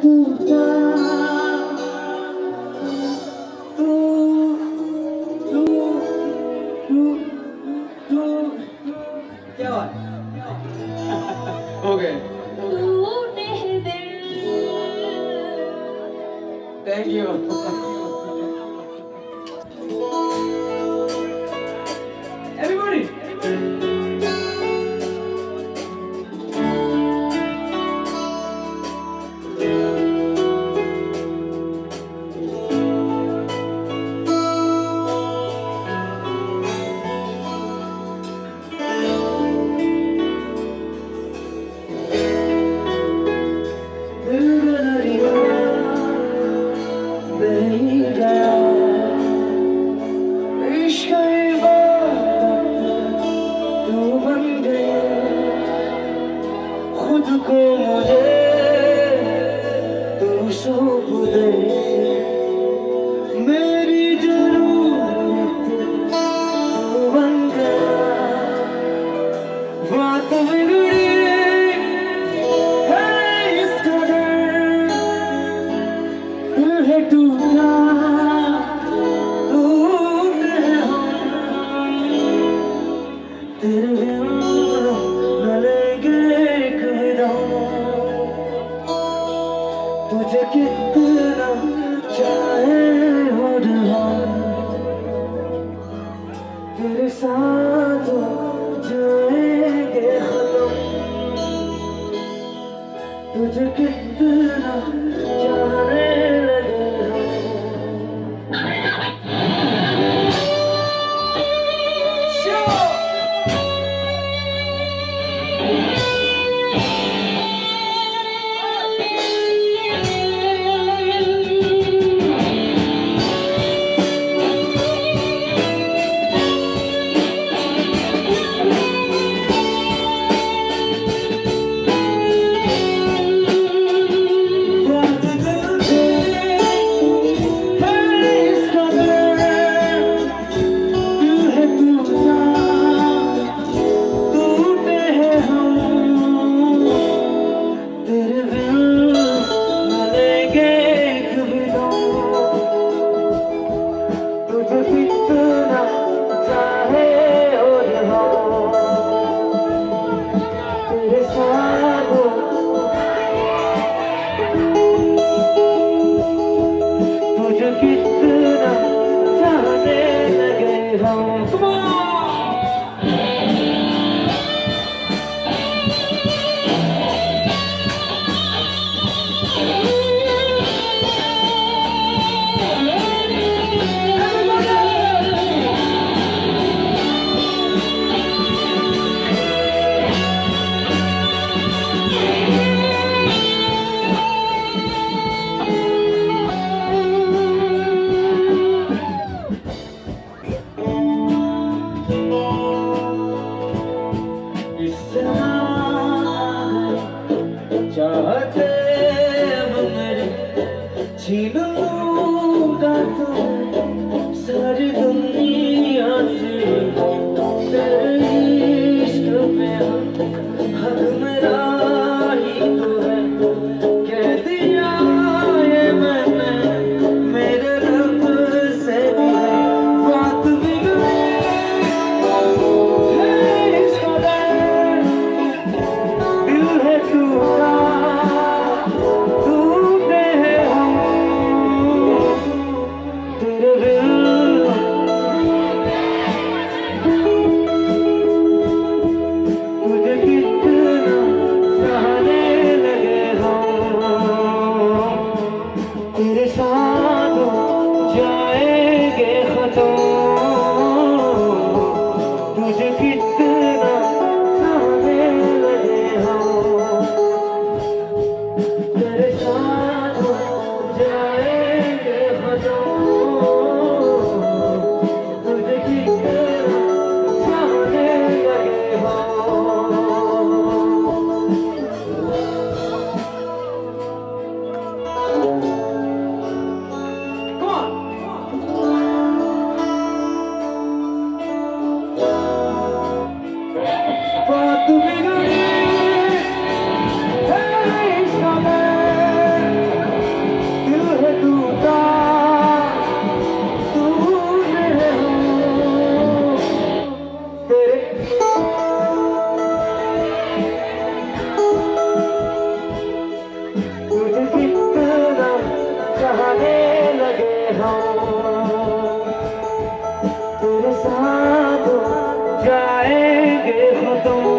तू था तू तू तू तू क्या हुआ हो गए टूटे दिल थैंक यू एवरीबॉडी खुद को मुझे तू सौंप दे मेरी जरूरत तू बन गया बात बिगड़ी है इस कदर दिल है टूटा टूट है हम तेरे बिन न लेंगे कभी तुझे कितना चाहे हो हम तेरे साथ हो जाएंगे खत्म तुझे कितना जाने लगे चाहते हो मेरे छीन लूंगा तो सारी दुनिया से तेरे इश्क में हक मेरा ही तो है कह दिया ये मैंने मेरे रब से भी है बात बिगड़ी है इस कदर दिल है टूटा बात बिगड़ी है इस कदर तुम